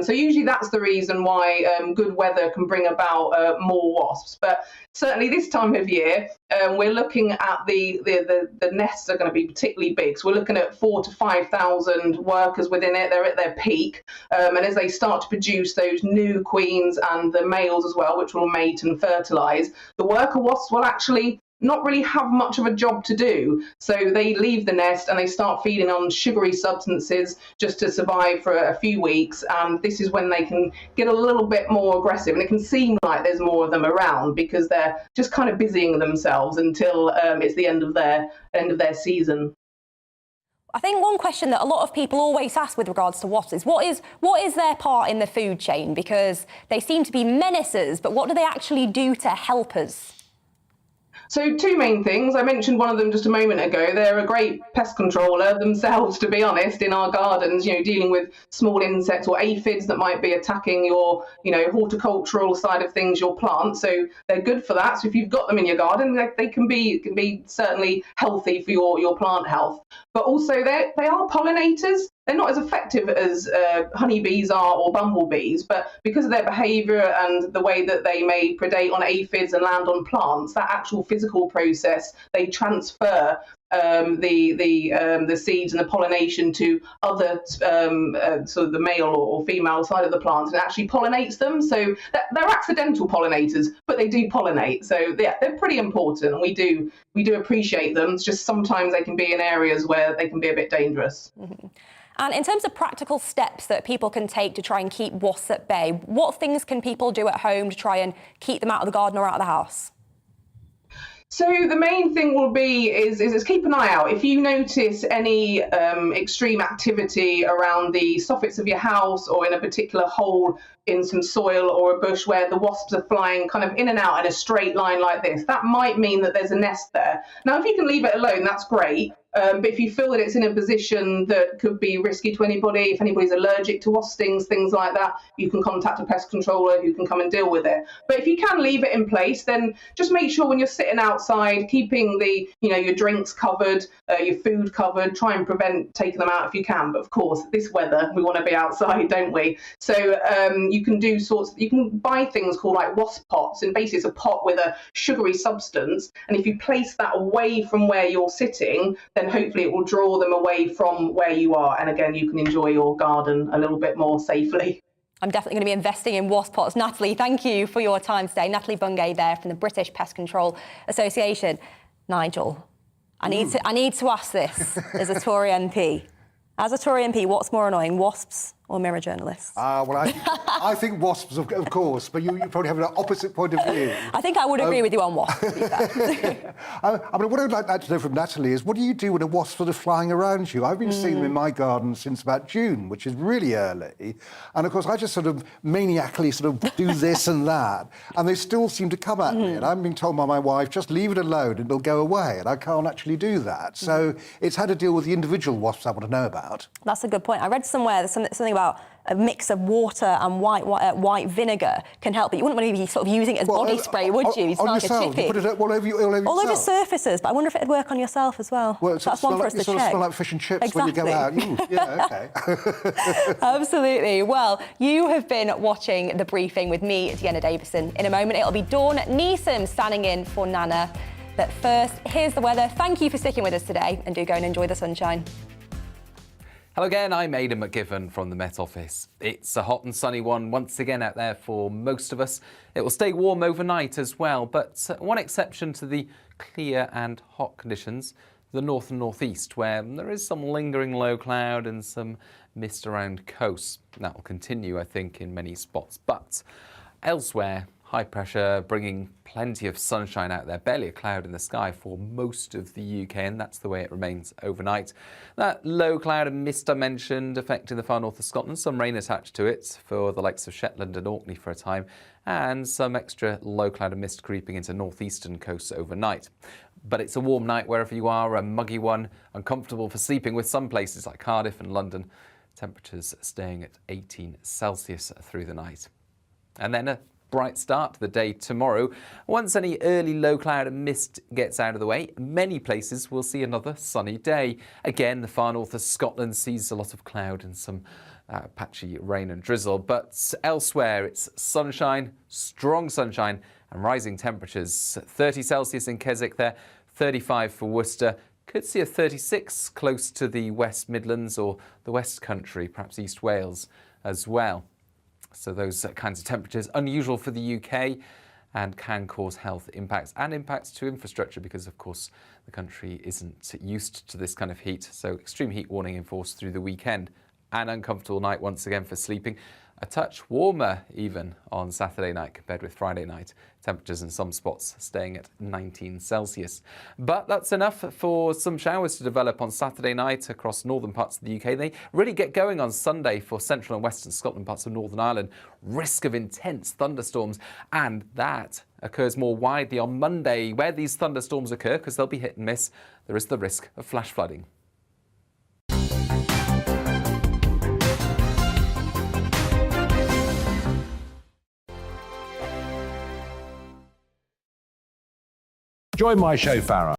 Speaker 12: So usually that's the reason why good weather can bring about more wasps. But certainly this time of year, we're looking at the nests are going to be particularly big. So we're looking at 4,000 to 5,000 workers within it. They're at their peak. And as they start to produce those new queens and the males as well, which will mate and fertilise, the worker wasps will actually not really have much of a job to do. So they leave the nest and they start feeding on sugary substances just to survive for a few weeks. And this is when they can get a little bit more aggressive. And it can seem like there's more of them around because they're just kind of busying themselves until it's the end of their season.
Speaker 8: I think one question that a lot of people always ask with regards to wasps is what is their part in the food chain? Because they seem to be menaces, but what do they actually do to help us?
Speaker 12: So two main things. I mentioned one of them just a moment ago. They're a great pest controller themselves, to be honest, in our gardens, dealing with small insects or aphids that might be attacking your, horticultural side of things, your plants. So they're good for that. So if you've got them in your garden, they can be certainly healthy for your plant health. But also they are pollinators. They're not as effective as honeybees are or bumblebees, but because of their behaviour and the way that they may predate on aphids and land on plants, that actual physical process, they transfer the seeds and the pollination to other sort of the male or female side of the plant and actually pollinates them. So they're accidental pollinators, but they do pollinate. So yeah, they're pretty important, and we do appreciate them. It's just sometimes they can be in areas where they can be a bit dangerous.
Speaker 8: Mm-hmm. And in terms of practical steps that people can take to try and keep wasps at bay, what things can people do at home to try and keep them out of the garden or out of the house?
Speaker 12: So the main thing will be is keep an eye out. If you notice any extreme activity around the soffits of your house or in a particular hole in some soil or a bush where the wasps are flying kind of in and out in a straight line like this, that might mean that there's a nest there. Now, if you can leave it alone, that's great. But if you feel that it's in a position that could be risky to anybody, if anybody's allergic to wasp stings, things like that, you can contact a pest controller who can come and deal with it. But if you can leave it in place, then just make sure when you're sitting outside, keeping your drinks covered, your food covered, try and prevent taking them out if you can. But of course, this weather, we want to be outside, don't we? So you can buy things called like wasp pots, and basically it's a pot with a sugary substance. And if you place that away from where you're sitting, then hopefully it will draw them away from where you are. And again, you can enjoy your garden a little bit more safely.
Speaker 8: I'm definitely going to be investing in wasp pots. Natalie, thank you for your time today. Natalie Bungay there from the British Pest Control Association. Nigel, I need to ask this as a Tory MP. As a Tory MP, what's more annoying, wasps or Mirror journalists?
Speaker 14: I think wasps, of course, but you probably have an opposite point of view.
Speaker 8: I think I would agree with you on wasps.
Speaker 14: What I'd like to know from Natalie is, what do you do when a wasp's sort of flying around you? I've been seeing them in my garden since about June, which is really early. And of course, I just sort of maniacally sort of do this and that, and they still seem to come at me. And I'm being told by my wife, just leave it alone and it'll go away. And I can't actually do that. So it's how to deal with the individual wasps I want to know about.
Speaker 8: That's a good point. I read somewhere there's something about a mix of water and white vinegar can help, but you wouldn't want to be sort of using it as body spray, would you? It's like a chippy.
Speaker 14: You put it all over yourself.
Speaker 8: All over surfaces, but I wonder if it'd work on yourself as well.
Speaker 14: Well,
Speaker 8: that's one for us to check.
Speaker 14: You sort of smell like fish and chips when you go out. Yeah, okay.
Speaker 8: Absolutely. Well, you have been watching The Briefing with me, Deanna Davison. In a moment, it'll be Dawn Neeson standing in for Nana. But first, here's the weather. Thank you for sticking with us today, and do go and enjoy the sunshine.
Speaker 11: Hello again, I'm Aidan McGivern from the Met Office. It's a hot and sunny one once again out there for most of us. It will stay warm overnight as well, but one exception to the clear and hot conditions, the north and northeast, where there is some lingering low cloud and some mist around coasts. That will continue, I think, in many spots, but elsewhere, High pressure bringing plenty of sunshine out there, barely a cloud in the sky for most of the UK, and that's the way it remains overnight. That low cloud and mist I mentioned affecting the far north of Scotland, some rain attached to it for the likes of Shetland and Orkney for a time, and some extra low cloud and mist creeping into northeastern coasts overnight. But it's a warm night wherever you are, a muggy one, uncomfortable for sleeping, with some places like Cardiff and London, temperatures staying at 18 Celsius through the night. And then a bright start to the day tomorrow. Once any early low cloud and mist gets out of the way, many places will see another sunny day. Again, the far north of Scotland sees a lot of cloud and some patchy rain and drizzle, but elsewhere it's sunshine, strong sunshine and rising temperatures. 30 Celsius in Keswick there, 35 for Worcester. Could see a 36 close to the West Midlands or the West Country, perhaps East Wales as well. So those kinds of temperatures, unusual for the UK, and can cause health impacts and impacts to infrastructure because, of course, the country isn't used to this kind of heat. So extreme heat warning in force through the weekend. An uncomfortable night once again for sleeping. A touch warmer even on Saturday night compared with Friday night. Temperatures in some spots staying at 19 Celsius. But that's enough for some showers to develop on Saturday night across northern parts of the UK. They really get going on Sunday for central and western Scotland, parts of Northern Ireland. Risk of intense thunderstorms, and that occurs more widely on Monday. Where these thunderstorms occur, because they'll be hit and miss, there is the risk of flash flooding.
Speaker 2: Join my show, Farah.